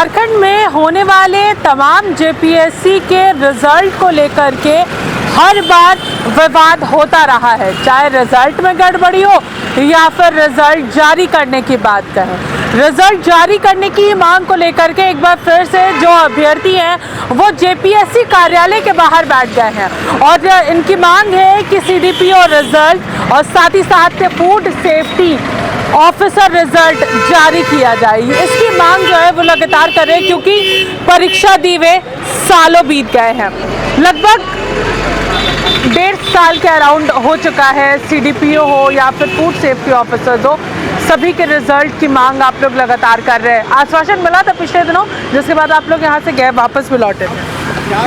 झारखंड में होने वाले तमाम जेपीएससी के रिजल्ट को लेकर के हर बार विवाद होता रहा है, चाहे रिजल्ट में गड़बड़ी हो या फिर रिजल्ट जारी करने की बात करें। रिजल्ट जारी करने की मांग को लेकर के एक बार फिर से जो अभ्यर्थी हैं वो जेपीएससी कार्यालय के बाहर बैठ गए हैं और इनकी मांग है कि सीडीपीओ रिजल्ट और साथ ही साथ फूड सेफ्टी ऑफिसर रिजल्ट जारी किया जाए। इसकी मांग जो है वो लगातार कर रहे हैं क्योंकि परीक्षा दी हुए सालों बीत गए हैं। लगभग 1.5 साल के अराउंड हो चुका है। सीडीपीओ हो या फिर फूड सेफ्टी ऑफिसर्स हो, सभी के रिजल्ट की मांग आप लोग लगातार कर रहे हैं। आश्वासन मिला था पिछले दिनों, जिसके बाद आप लोग यहाँ से गए, वापस भी लौटे थे।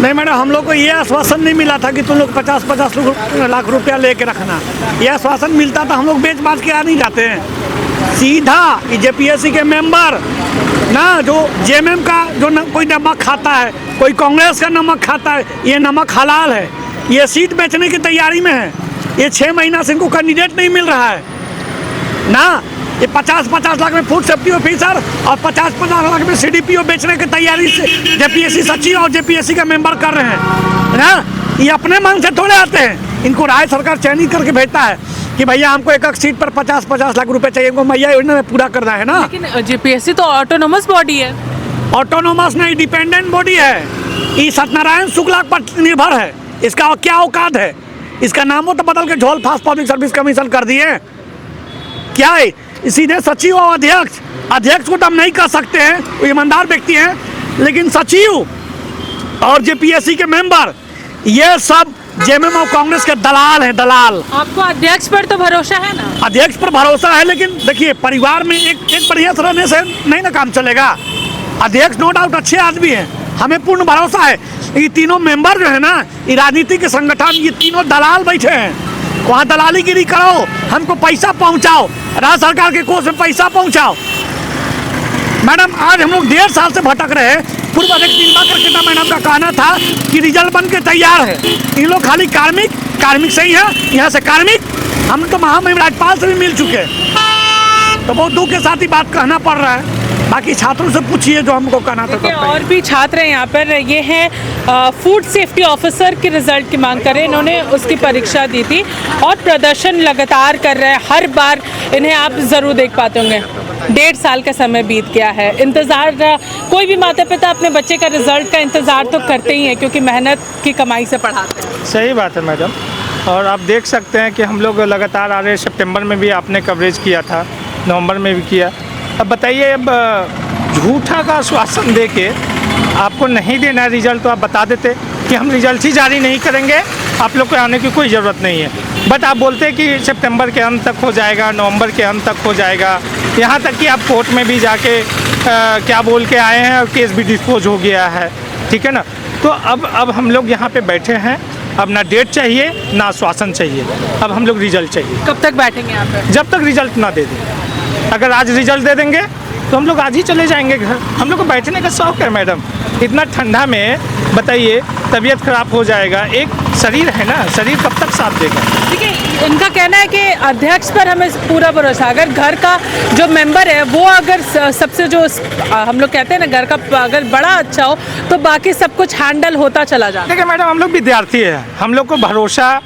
नहीं मैडम, हम लोग को ये आश्वासन नहीं मिला था कि तुम लोग 50-50 लाख रुपया लेके रखना। ये आश्वासन मिलता था हम लोग बेच बाच के आ नहीं जाते हैं। सीधा जेपीएससी के मेंबर ना, जो जेएमएम का जो कोई नमक खाता है, कोई कांग्रेस का नमक खाता है, ये नमक हलाल है। ये सीट बेचने की तैयारी में है। ये 6 महीना से इनको कैंडिडेट नहीं मिल रहा है ना। ये 50-50 लाख में फूड सेफ्टी ऑफिसर और 50-50 लाख में सीडीपीओ बेचने की तैयारी से जेपीएससी सचिव और जेपीएससी का मेंबर कर रहे हैं ना। ये अपने मन से थोड़े आते हैं। इनको राज्य सरकार चयनित करके भेजता है कि भैया हमको एक सीट पर 50-50 लाख रुपए चाहिए, इनको मैया योजना में पूरा करना है ना। लेकिन जेपीएससी तो ऑटोनोमस बॉडी है। ऑटोनोमस नहीं, डिपेंडेंट बॉडी है। ये सत्यनारायण शुक्ला पर निर्भर है। इसका क्या औकात है? इसका नामों तो बदल के झोल फास्ट पब्लिक सर्विस कमीशन कर दिए। क्या है? सीधे सचिव और अध्यक्ष को तो हम नहीं कर सकते हैं, वो ईमानदार व्यक्ति हैं, लेकिन सचिव और जेपीएससी के मेंबर ये सब जेएमएम और कांग्रेस के दलाल हैं, दलाल। आपको अध्यक्ष पर तो भरोसा है ना? अध्यक्ष पर भरोसा है, लेकिन देखिए परिवार में एक बढ़िया से रहने से नहीं ना काम चलेगा। अध्यक्ष नो डाउट अच्छे आदमी हैं, हमें पूर्ण भरोसा है। ये तीनों मेंबर जो है ना, ये राजनीति के संगठन, ये तीनों दलाल बैठे हैं। वहाँ दलालीगिरी करो, हमको पैसा पहुँचाओ, राज्य सरकार के कोष में पैसा पहुँचाओ। मैडम आज हम लोग 1.5 साल से भटक रहे हैं। पूर्व अध्यक्ष दिनकर कृष्णा मैडम का कहना था कि रिजल्ट बन के तैयार है। इन लोग खाली कार्मिक सही है, यहाँ से कार्मिक। हम तो महामहिम राज्यपाल से भी मिल चुके हैं, तो बहुत दुख के साथ ही बात कहना पड़ रहा है। बाकी छात्रों से पूछिए जो हमको कहना था। और भी छात्र हैं यहाँ पर, ये हैं फूड सेफ्टी ऑफिसर के रिजल्ट की मांग कर रहे हैं। इन्होंने उसकी परीक्षा दी थी और प्रदर्शन लगातार कर रहे हैं। हर बार इन्हें आप ज़रूर देख पाते होंगे। 1.5 साल का समय बीत गया है। इंतज़ार, कोई भी माता पिता अपने बच्चे का रिजल्ट का इंतज़ार तो करते ही हैं क्योंकि मेहनत की कमाई से पढ़ाते हैं। सही बात है मैडम, और आप देख सकते हैं कि हम लोग लगातार आ रहे। सितंबर में भी आपने कवरेज किया था, नवंबर में भी किया। अब बताइए, अब झूठा का आश्वासन दे के आपको नहीं देना रिजल्ट, तो आप बता देते कि हम रिजल्ट ही जारी नहीं करेंगे, आप लोग को आने की कोई ज़रूरत नहीं है। बट आप बोलते हैं कि सितंबर के अंत तक हो जाएगा, नवंबर के अंत तक हो जाएगा। यहाँ तक कि आप कोर्ट में भी जाके क्या बोल के आए हैं और केस भी डिस्पोज हो गया है, ठीक है ना। तो अब हम लोग यहाँ पे बैठे हैं। अब ना डेट चाहिए ना आश्वासन चाहिए, अब हम लोग रिजल्ट चाहिए। कब तक बैठेंगे यहाँ पे? जब तक रिजल्ट ना दे दें। अगर आज रिजल्ट दे देंगे तो हम लोग आज ही चले जाएंगे घर। हम लोग को बैठने का शौक है मैडम। इतना ठंडा में बताइए, तबीयत खराब हो जाएगा। एक शरीर है ना, शरीर कब तक साथ देगा? देखिए, इनका कहना है कि अध्यक्ष पर हमें पूरा भरोसा। अगर घर का जो मेंबर है वो अगर सबसे जो हम लोग कहते हैं ना, घर का अगर बड़ा अच्छा हो तो बाकी सब कुछ हैंडल होता चला जाता है। देखिए मैडम, हम लोग विद्यार्थी हैं, हम लोग को भरोसा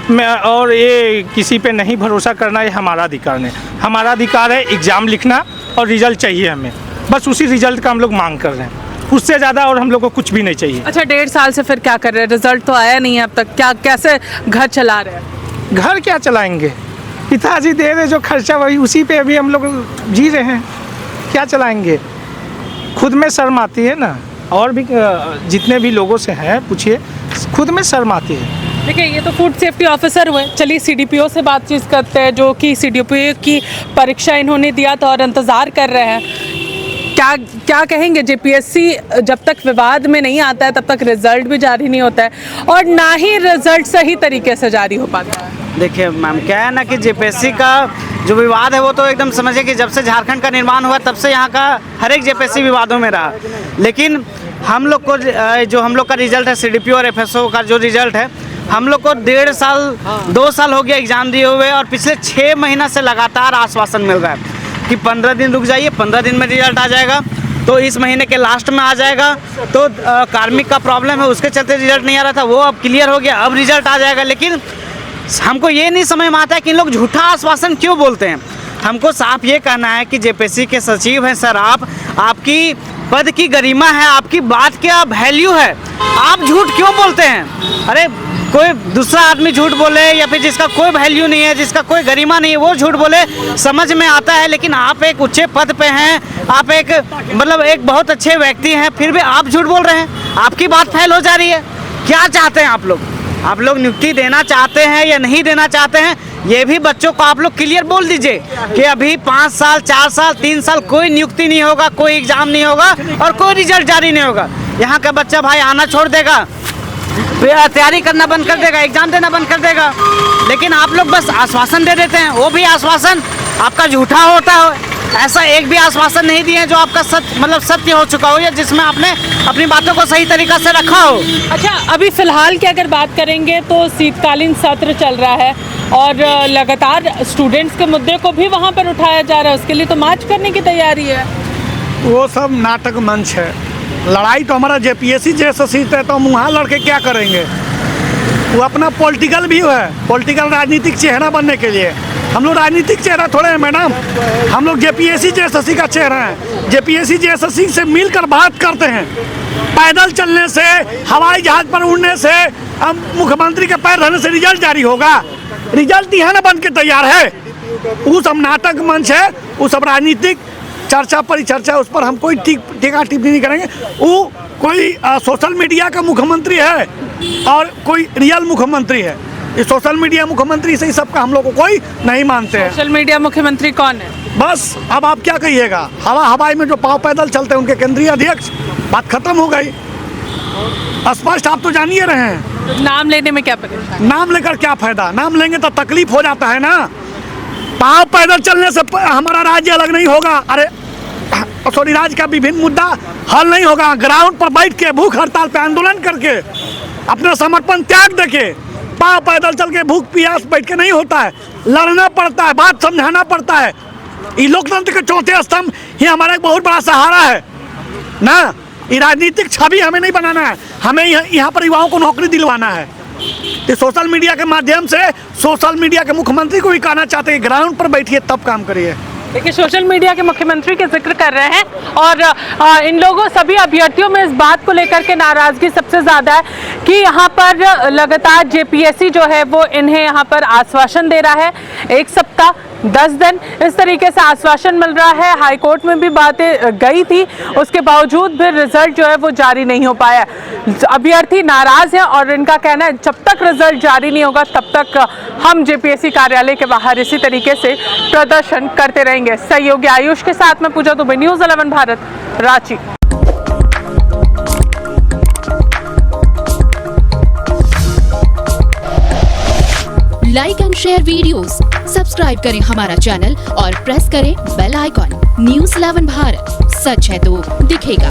में और ये किसी पे नहीं भरोसा करना, ये हमारा अधिकार नहीं। हमारा अधिकार है एग्ज़ाम लिखना और रिजल्ट चाहिए हमें। बस उसी रिजल्ट का हम लोग मांग कर रहे हैं, उससे ज़्यादा और हम लोग को कुछ भी नहीं चाहिए। अच्छा, 1.5 साल से फिर क्या कर रहे हैं? रिजल्ट तो आया नहीं है अब तक, क्या कैसे घर चला रहे हैं? घर क्या चलाएंगे? पिताजी दे रहे जो खर्चा, वही उसी पे अभी हम लोग जी रहे हैं। क्या चलाएंगे? खुद में शर्म आती है ना। और भी जितने भी लोगों से हैं पूछिए, खुद में शर्म आती है। देखिए, ये तो फूड सेफ्टी ऑफिसर हुए। चलिए सीडीपीओ से बातचीत करते हैं, जो कि सीडीपीओ की परीक्षा इन्होंने दिया था और इंतज़ार कर रहे हैं। क्या कहेंगे? जेपीएससी जब तक विवाद में नहीं आता है तब तक रिजल्ट भी जारी नहीं होता है और ना ही रिजल्ट सही तरीके से जारी हो पाता है। देखिए मैम, क्या है ना कि जेपीएससी का जो विवाद है वो तो एकदम समझिए कि जब से झारखंड का निर्माण हुआ तब से यहाँ का हर एक जेपीएससी विवादों में रहा। लेकिन हम लोग को जो हम लोग का रिजल्ट है, सीडीपीओ और एफएसओ का जो रिजल्ट है, हम लोग को 1.5 साल 2 साल हो गया एग्ज़ाम दिए हुए और पिछले 6 महीना से लगातार आश्वासन मिल रहा है कि 15 दिन रुक जाइए, 15 दिन में रिजल्ट आ जाएगा। तो इस महीने के लास्ट में आ जाएगा। तो कार्मिक का प्रॉब्लम है, उसके चलते रिजल्ट नहीं आ रहा था, वो अब क्लियर हो गया, अब रिजल्ट आ जाएगा। लेकिन हमको ये नहीं समझ में आता है कि इन लोग झूठा आश्वासन क्यों बोलते हैं। हमको साफ ये कहना है कि जेपीएससी के सचिव हैं सर, आपकी पद की गरिमा है, आपकी बात क्या वैल्यू है, आप झूठ क्यों बोलते हैं। अरे कोई दूसरा आदमी झूठ बोले या फिर जिसका कोई वैल्यू नहीं है, जिसका कोई गरिमा नहीं है, वो झूठ बोले समझ में आता है। लेकिन आप एक उच्च पद पे हैं, आप एक मतलब एक बहुत अच्छे व्यक्ति हैं, फिर भी आप झूठ बोल रहे हैं, आपकी बात फेल हो जा रही है। क्या चाहते हैं आप लोग? आप लोग नियुक्ति देना चाहते हैं या नहीं देना चाहते हैं, ये भी बच्चों को आप लोग क्लियर बोल दीजिए कि अभी 5 साल 4 साल 3 साल कोई नियुक्ति नहीं होगा, कोई एग्जाम नहीं होगा और कोई रिजल्ट जारी नहीं होगा। यहाँ का बच्चा भाई आना छोड़ देगा, तैयारी करना बंद कर देगा, एग्जाम देना बंद कर देगा। लेकिन आप लोग बस आश्वासन दे देते हैं, वो भी आश्वासन आपका झूठा होता है। ऐसा एक भी आश्वासन नहीं दिए जो आपका सत्य हो चुका हो या जिसमें आपने अपनी बातों को सही तरीका से रखा हो। अच्छा, अभी फिलहाल की अगर बात करेंगे तो शीतकालीन सत्र चल रहा है और लगातार स्टूडेंट्स के मुद्दे को भी वहाँ पर उठाया जा रहा है, उसके लिए तो मार्च करने की तैयारी है। वो सब नाटक मंच है। लड़ाई तो हमारा जेपीएससी जैसा सीट है, तो हम वहाँ लड़के क्या करेंगे। वो अपना पॉलिटिकल व्यू है, पॉलिटिकल राजनीतिक चेहरा बनने के लिए। हम लोग राजनीतिक चेहरा थोड़े हैं मैडम, हम लोग जेपीएससी जेएसएससी का चेहरा है। जेपीएससी जेएसएससी से मिलकर बात करते हैं। पैदल चलने से, हवाई जहाज पर उड़ने से, अब मुख्यमंत्री के पैर रहने से रिजल्ट जारी होगा। रिजल्ट यहाँ ना बन के तैयार है। वो सब नाटक मंच है, वो सब राजनीतिक चर्चा परिचर्चा, उस पर हम कोई टीका टिप्पणी नहीं करेंगे। वो कोई सोशल मीडिया का मुख्यमंत्री है और कोई रियल मुख्यमंत्री है। ये सोशल मीडिया मुख्यमंत्री से ही सबका हम लोग को कोई नहीं मानते हैं। सोशल मीडिया मुख्यमंत्री कौन है? बस अब आप क्या कहिएगा, हवाई में जो पाँव पैदल चलते हैं उनके केंद्रीय अध्यक्ष, बात खत्म हो गई। स्पष्ट आप तो जानिए रहे हैं। नाम लेने में क्या परेशानी? नाम लेकर क्या फायदा, नाम लेंगे तो तकलीफ हो जाता है ना। पाँव पैदल चलने से हमारा राज्य अलग नहीं होगा। अरे सॉरी, राज्य का विभिन्न मुद्दा हल नहीं होगा। ग्राउंड पर बैठ के भूख हड़ताल पे आंदोलन करके अपना समर्पण त्याग देके पाँव पैदल चल के भूख प्यास बैठ के नहीं होता है, लड़ना पड़ता है, बात समझाना पड़ता है। ये लोकतंत्र के चौथे स्तंभ ये हमारा एक बहुत बड़ा सहारा है ना। ये राजनीतिक छवि हमें नहीं बनाना है, हमें यहाँ पर युवाओं को नौकरी दिलवाना है। तो सोशल मीडिया के माध्यम से सोशल मीडिया के मुख्यमंत्री को भी कहना चाहते हैं ग्राउंड पर बैठिए तब काम करिए। देखिए, सोशल मीडिया के मुख्यमंत्री के जिक्र कर रहे हैं और इन लोगों सभी अभ्यर्थियों में इस बात को लेकर के नाराजगी सबसे ज़्यादा है कि यहाँ पर लगातार जेपीएससी जो है वो इन्हें यहाँ पर आश्वासन दे रहा है। 1 सप्ताह 10 दिन इस तरीके से आश्वासन मिल रहा है। हाईकोर्ट में भी बातें गई थी, उसके बावजूद भी रिजल्ट जो है वो जारी नहीं हो पाया। अभ्यर्थी नाराज हैं और इनका कहना है जब तक रिजल्ट जारी नहीं होगा तब तक हम जेपीएससी कार्यालय के बाहर इसी तरीके से प्रदर्शन करते रहेंगे। सहयोगी आयुष के साथ में Pooja Dubey, news 11 Bharat, Ranchi. Like and share videos, subscribe करें हमारा चैनल और प्रेस करें बेल आइकॉन। न्यूज़ 11 भारत, सच है तो दिखेगा।